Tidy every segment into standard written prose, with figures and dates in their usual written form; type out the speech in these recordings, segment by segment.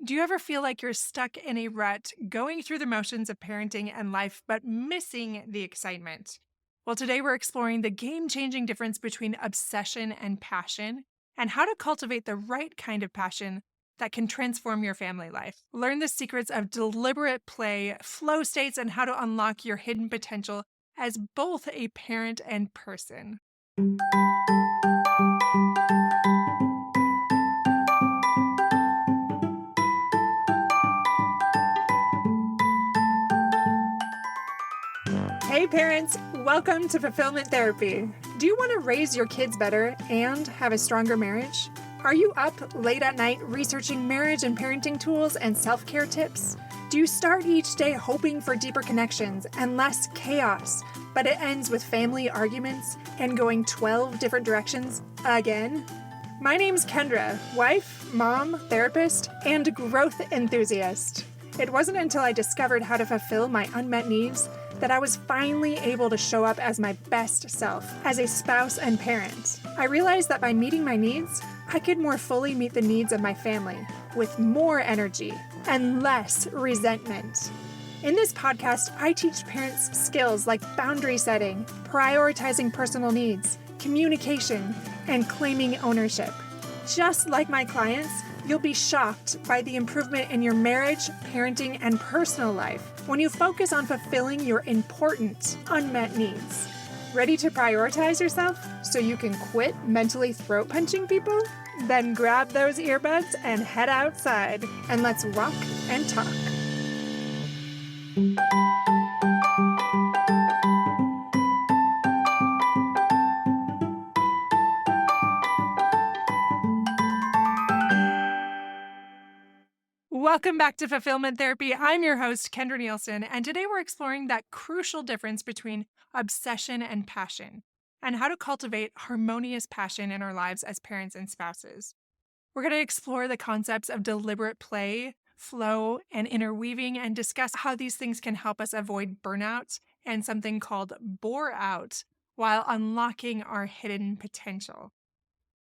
Do you ever feel like you're stuck in a rut, going through the motions of parenting and life, but missing the excitement? Well, today we're exploring the game changing difference between obsession and passion and how to cultivate the right kind of passion that can transform your family life. Learn the secrets of deliberate play, flow states, and how to unlock your hidden potential as both a parent and person. Hey parents, welcome to Fulfillment Therapy. Do you want to raise your kids better and have a stronger marriage? Are you up late at night researching marriage and parenting tools and self-care tips? Do you start each day hoping for deeper connections and less chaos, but it ends with family arguments and going 12 different directions again? My name's Kendra, wife, mom, therapist, and growth enthusiast. It wasn't until I discovered how to fulfill my unmet needs that I was finally able to show up as my best self as a spouse and parent. I realized that by meeting my needs, I could more fully meet the needs of my family with more energy and less resentment. In this podcast, I teach parents skills like boundary setting, prioritizing personal needs, communication, and claiming ownership. Just like my clients, you'll be shocked by the improvement in your marriage, parenting, and personal life when you focus on fulfilling your important unmet needs. Ready to prioritize yourself so you can quit mentally throat punching people? Then grab those earbuds and head outside, and let's rock and talk. Welcome back to Fulfillment Therapy. I'm your host, Kendra Nielsen, and today we're exploring that crucial difference between obsession and passion and how to cultivate harmonious passion in our lives as parents and spouses. We're going to explore the concepts of deliberate play, flow, and interweaving and discuss how these things can help us avoid burnout and something called boreout while unlocking our hidden potential.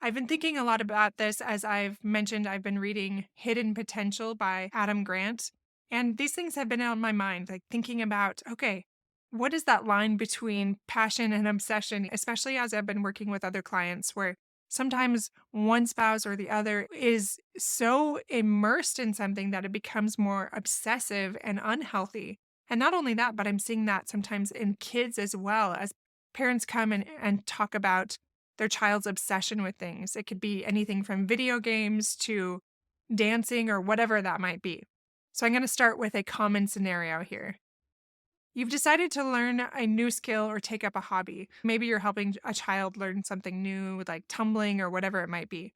I've been thinking a lot about this as I've mentioned, I've been reading Hidden Potential by Adam Grant. And these things have been on my mind, like thinking about, okay, what is that line between passion and obsession, especially as I've been working with other clients where sometimes one spouse or the other is so immersed in something that it becomes more obsessive and unhealthy. And not only that, but I'm seeing that sometimes in kids as well, as parents come and talk about their child's obsession with things. It could be anything from video games to dancing or whatever that might be. So I'm going to start with a common scenario here. You've decided to learn a new skill or take up a hobby. Maybe you're helping a child learn something new, like tumbling or whatever it might be.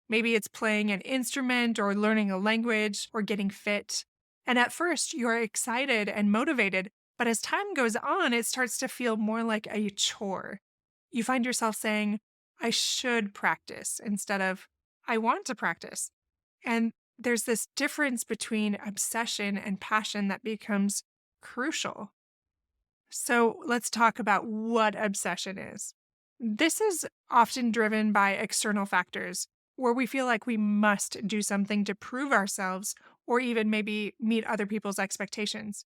Maybe it's playing an instrument or learning a language or getting fit. And at first, you're excited and motivated, but as time goes on, it starts to feel more like a chore. You find yourself saying, I should practice instead of I want to practice. And there's this difference between obsession and passion that becomes crucial. So let's talk about what obsession is. This is often driven by external factors where we feel like we must do something to prove ourselves or even maybe meet other people's expectations.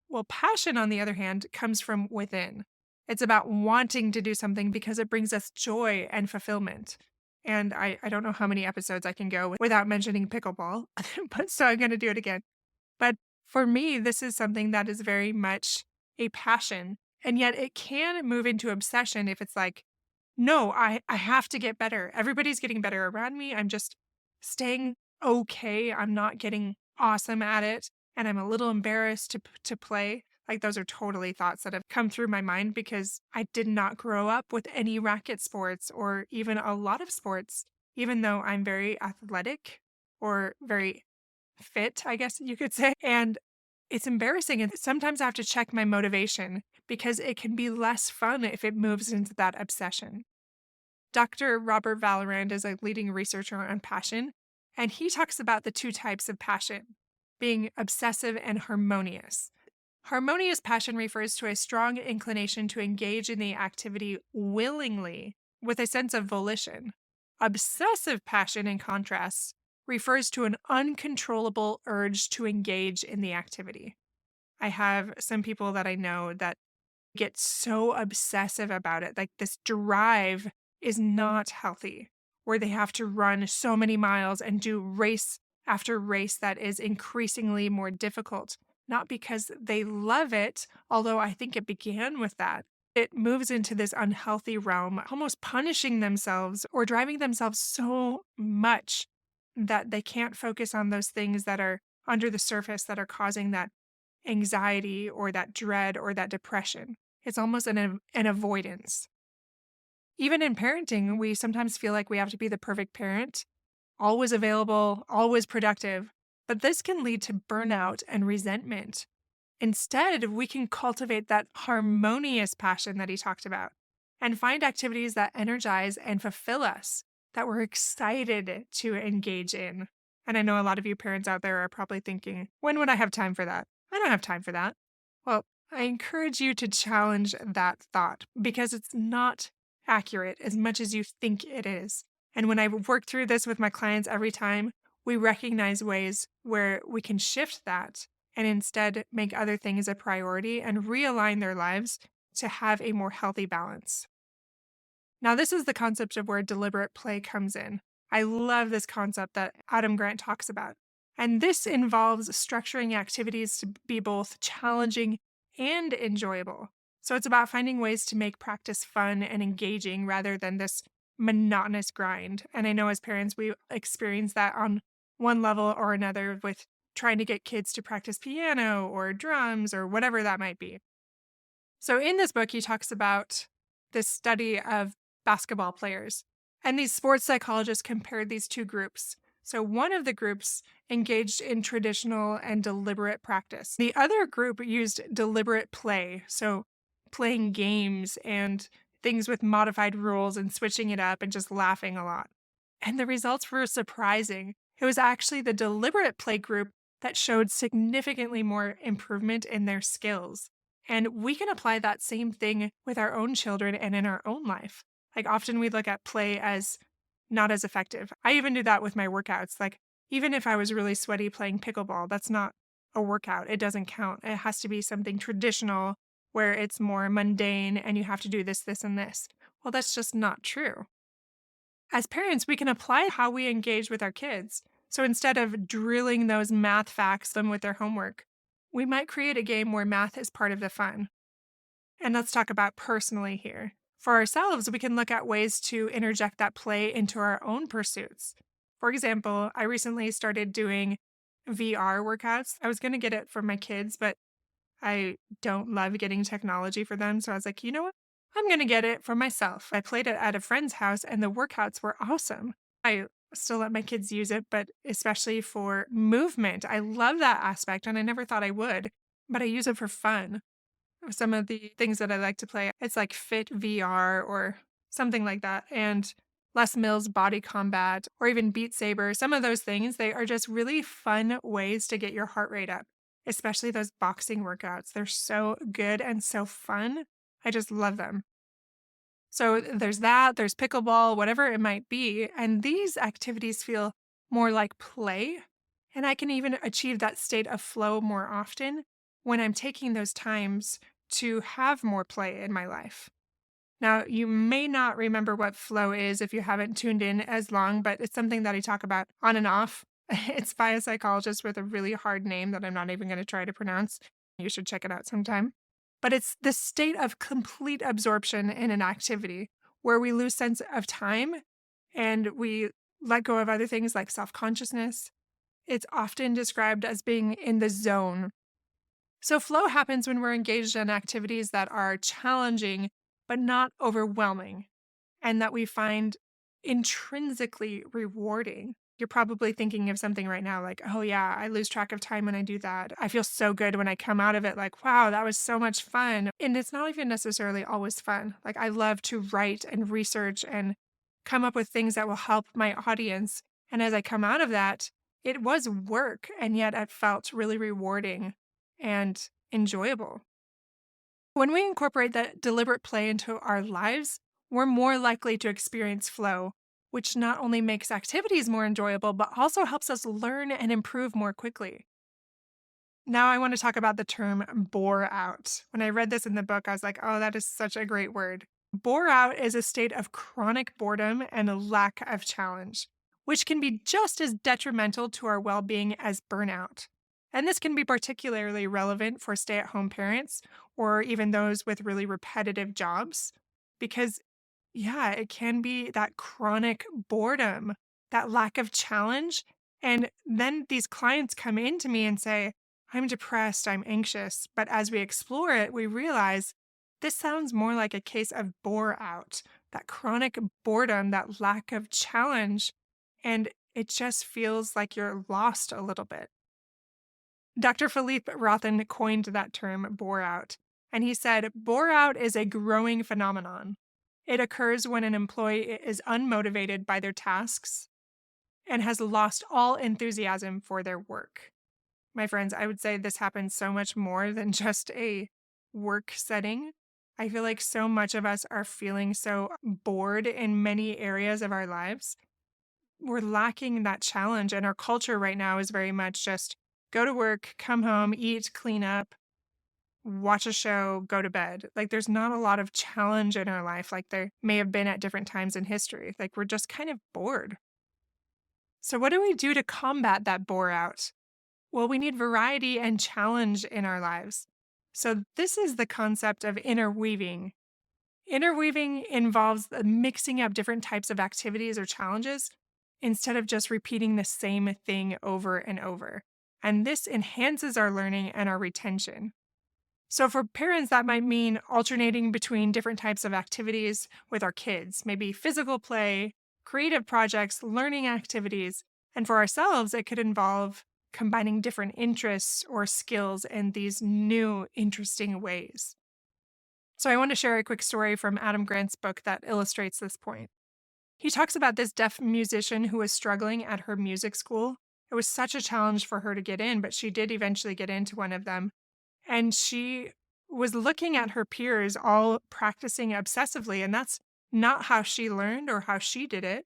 Well, passion, on the other hand, comes from within. It's about wanting to do something because it brings us joy and fulfillment. And I don't know how many episodes I can go without mentioning pickleball, but so I'm going to do it again. But for me, this is something that is very much a passion. And yet it can move into obsession if it's like, no, I have to get better. Everybody's getting better around me. I'm just staying okay. I'm not getting awesome at it. And I'm a little embarrassed to play. Like those are totally thoughts that have come through my mind because I did not grow up with any racket sports or even a lot of sports, even though I'm very athletic or very fit, I guess you could say. And it's embarrassing. And sometimes I have to check my motivation because it can be less fun if it moves into that obsession. Dr. Robert Vallerand is a leading researcher on passion, and he talks about the two types of passion being obsessive and harmonious. Harmonious passion refers to a strong inclination to engage in the activity willingly with a sense of volition. Obsessive passion, in contrast, refers to an uncontrollable urge to engage in the activity. I have some people that I know that get so obsessive about it. Like this drive is not healthy, where they have to run so many miles and do race after race that is increasingly more difficult. Not because they love it, although I think it began with that. It moves into this unhealthy realm, almost punishing themselves or driving themselves so much that they can't focus on those things that are under the surface that are causing that anxiety or that dread or that depression. It's almost an avoidance. Even in parenting, we sometimes feel like we have to be the perfect parent, always available, always productive. But this can lead to burnout and resentment. Instead, we can cultivate that harmonious passion that he talked about and find activities that energize and fulfill us, that we're excited to engage in. And I know a lot of you parents out there are probably thinking, when would I have time for that? I don't have time for that. Well, I encourage you to challenge that thought because it's not accurate as much as you think it is. And when I work through this with my clients every time, we recognize ways where we can shift that and instead make other things a priority and realign their lives to have a more healthy balance. Now, this is the concept of where deliberate play comes in. I love this concept that Adam Grant talks about. And this involves structuring activities to be both challenging and enjoyable. So it's about finding ways to make practice fun and engaging rather than this monotonous grind. And I know as parents, we experience that on one level or another with trying to get kids to practice piano or drums or whatever that might be. So in this book, he talks about this study of basketball players. And these sports psychologists compared these two groups. So one of the groups engaged in traditional and deliberate practice. The other group used deliberate play. So playing games and things with modified rules and switching it up and just laughing a lot. And the results were surprising. It was actually the deliberate play group that showed significantly more improvement in their skills. And we can apply that same thing with our own children and in our own life. Like often we look at play as not as effective. I even do that with my workouts. Like even if I was really sweaty playing pickleball, that's not a workout. It doesn't count. It has to be something traditional where it's more mundane and you have to do this, this, and this. Well, that's just not true. As parents, we can apply how we engage with our kids. So instead of drilling those math facts them with their homework, we might create a game where math is part of the fun. And let's talk about personally here. For ourselves, we can look at ways to interject that play into our own pursuits. For example, I recently started doing VR workouts. I was going to get it for my kids, but I don't love getting technology for them. So I was like, you know what? I'm going to get it for myself. I played it at a friend's house and the workouts were awesome. I still let my kids use it, but especially for movement. I love that aspect and I never thought I would, but I use it for fun. Some of the things that I like to play, it's like Fit VR or something like that. And Les Mills Body Combat or even Beat Saber. Some of those things, they are just really fun ways to get your heart rate up, especially those boxing workouts. They're so good and so fun. I just love them. So there's that, there's pickleball, whatever it might be. And these activities feel more like play. And I can even achieve that state of flow more often when I'm taking those times to have more play in my life. Now, you may not remember what flow is if you haven't tuned in as long, but it's something that I talk about on and off. It's by a psychologist with a really hard name that I'm not even going to try to pronounce. You should check it out sometime. But it's the state of complete absorption in an activity where we lose sense of time and we let go of other things like self-consciousness. It's often described as being in the zone. So flow happens when we're engaged in activities that are challenging but not overwhelming and that we find intrinsically rewarding. You're probably thinking of something right now like, oh, yeah, I lose track of time when I do that. I feel so good when I come out of it like, wow, that was so much fun. And it's not even necessarily always fun. Like, I love to write and research and come up with things that will help my audience. And as I come out of that, it was work, and yet it felt really rewarding and enjoyable. When we incorporate that deliberate play into our lives, we're more likely to experience flow which not only makes activities more enjoyable, but also helps us learn and improve more quickly. Now, I want to talk about the term bore out. When I read this in the book, I was like, oh, that is such a great word. Bore out is a state of chronic boredom and a lack of challenge, which can be just as detrimental to our well being as burnout. And this can be particularly relevant for stay at home parents or even those with really repetitive jobs, because, yeah, it can be that chronic boredom, that lack of challenge. And then these clients come in to me and say, I'm depressed, I'm anxious. But as we explore it, we realize this sounds more like a case of bore out, that chronic boredom, that lack of challenge. And it just feels like you're lost a little bit. Dr. Philippe Rothen coined that term bore out. And he said, bore out is a growing phenomenon. It occurs when an employee is unmotivated by their tasks and has lost all enthusiasm for their work. My friends, I would say this happens so much more than just a work setting. I feel like so much of us are feeling so bored in many areas of our lives. We're lacking that challenge, and our culture right now is very much just go to work, come home, eat, clean up, watch a show, go to bed. Like, there's not a lot of challenge in our life like there may have been at different times in history. Like, we're just kind of bored. So, what do we do to combat that bore out? Well, we need variety and challenge in our lives. So, this is the concept of interweaving. Interweaving involves the mixing up different types of activities or challenges instead of just repeating the same thing over and over. And this enhances our learning and our retention. So, for parents, that might mean alternating between different types of activities with our kids, maybe physical play, creative projects, learning activities. And for ourselves, it could involve combining different interests or skills in these new, interesting ways. So, I want to share a quick story from Adam Grant's book that illustrates this point. He talks about this deaf musician who was struggling at her music school. It was such a challenge for her to get in, but she did eventually get into one of them. And she was looking at her peers all practicing obsessively, and that's not how she learned or how she did it.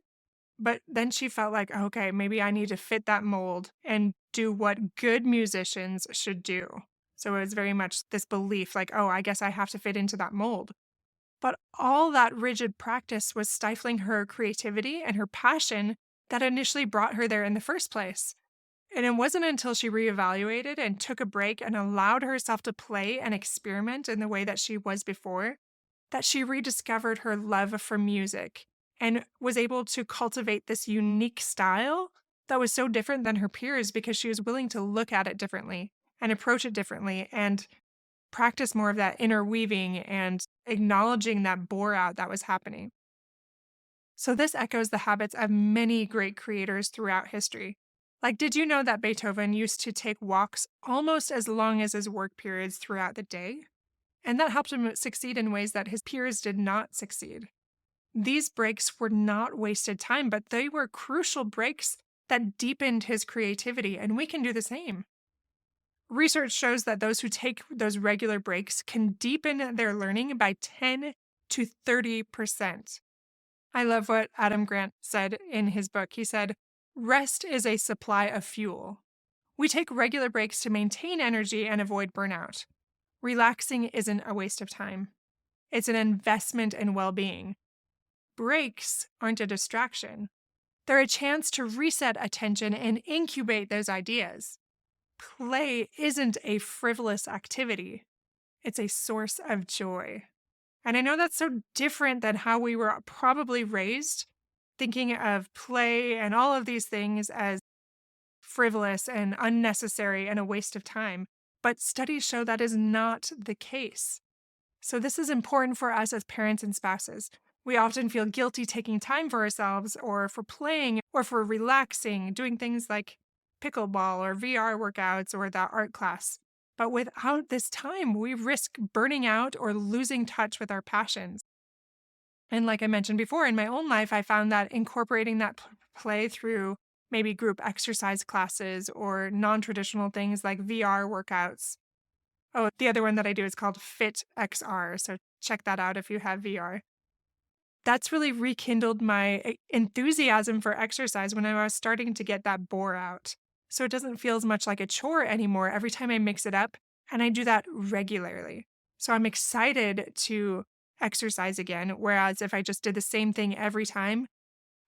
But then she felt like, okay, maybe I need to fit that mold and do what good musicians should do. So it was very much this belief like, oh, I guess I have to fit into that mold. But all that rigid practice was stifling her creativity and her passion that initially brought her there in the first place. And it wasn't until she reevaluated and took a break and allowed herself to play and experiment in the way that she was before that she rediscovered her love for music and was able to cultivate this unique style that was so different than her peers because she was willing to look at it differently and approach it differently and practice more of that interweaving and acknowledging that bore out that was happening. So, this echoes the habits of many great creators throughout history. Like, did you know that Beethoven used to take walks almost as long as his work periods throughout the day? And that helped him succeed in ways that his peers did not succeed. These breaks were not wasted time, but they were crucial breaks that deepened his creativity, and we can do the same. Research shows that those who take those regular breaks can deepen their learning by 10 to 30%. I love what Adam Grant said in his book. He said, rest is a supply of fuel. We take regular breaks to maintain energy and avoid burnout. Relaxing isn't a waste of time. It's an investment in well-being. Breaks aren't a distraction. They're a chance to reset attention and incubate those ideas. Play isn't a frivolous activity. It's a source of joy. And I know that's so different than how we were probably raised, thinking of play and all of these things as frivolous and unnecessary and a waste of time. But studies show that is not the case. So, this is important for us as parents and spouses. We often feel guilty taking time for ourselves or for playing or for relaxing, doing things like pickleball or VR workouts or that art class. But without this time, we risk burning out or losing touch with our passions. And like I mentioned before, in my own life, I found that incorporating that play through maybe group exercise classes or non traditional things like VR workouts. Oh, the other one that I do is called Fit XR. So check that out if you have VR. that's really rekindled my enthusiasm for exercise when I was starting to get that boreout. So it doesn't feel as much like a chore anymore every time I mix it up. And I do that regularly. So I'm excited to exercise again. Whereas if I just did the same thing every time,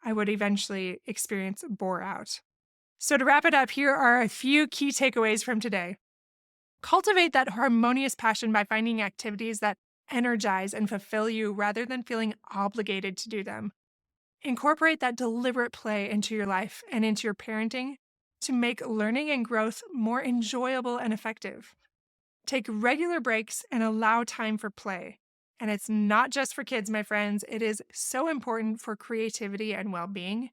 I would eventually experience boreout. So to wrap it up, here are a few key takeaways from today. Cultivate that harmonious passion by finding activities that energize and fulfill you rather than feeling obligated to do them. Incorporate that deliberate play into your life and into your parenting to make learning and growth more enjoyable and effective. Take regular breaks and allow time for play. And it's not just for kids, my friends. It is so important for creativity and well being.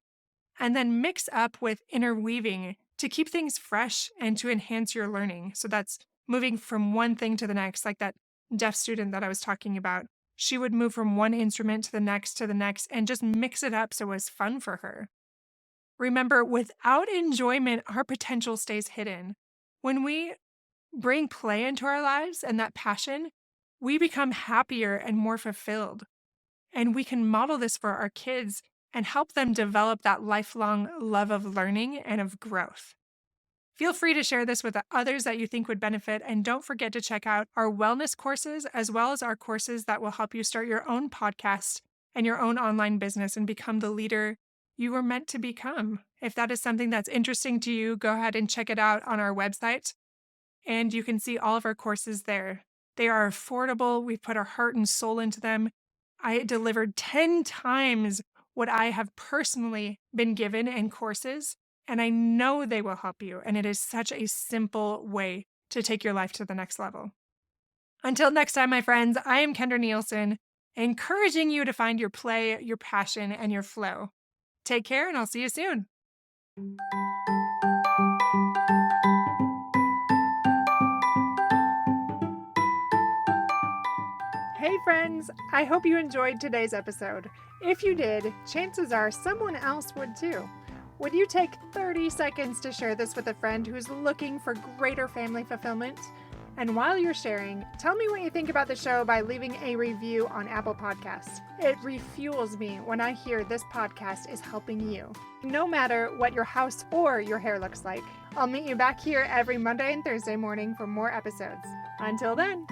And then mix up with interweaving to keep things fresh and to enhance your learning. So that's moving from one thing to the next, like that deaf student that I was talking about. She would move from one instrument to the next, and just mix it up so it was fun for her. Remember, without enjoyment, our potential stays hidden. When we bring play into our lives and that passion, we become happier and more fulfilled. And we can model this for our kids and help them develop that lifelong love of learning and of growth. Feel free to share this with others that you think would benefit, and don't forget to check out our wellness courses as well as our courses that will help you start your own podcast and your own online business and become the leader you were meant to become. If that is something that's interesting to you, go ahead and check it out on our website, and you can see all of our courses there. They are affordable. We've put our heart and soul into them. I delivered 10 times what I have personally been given in courses, and I know they will help you. And it is such a simple way to take your life to the next level. Until next time, my friends, I am Kendra Nielsen, encouraging you to find your play, your passion, and your flow. Take care, and I'll see you soon. Hey friends, I hope you enjoyed today's episode. If you did, chances are someone else would too. Would you take 30 seconds to share this with a friend who's looking for greater family fulfillment? And while you're sharing, tell me what you think about the show by leaving a review on Apple Podcasts. It refuels me when I hear this podcast is helping you. No matter what your house or your hair looks like, I'll meet you back here every Monday and Thursday morning for more episodes. Until then.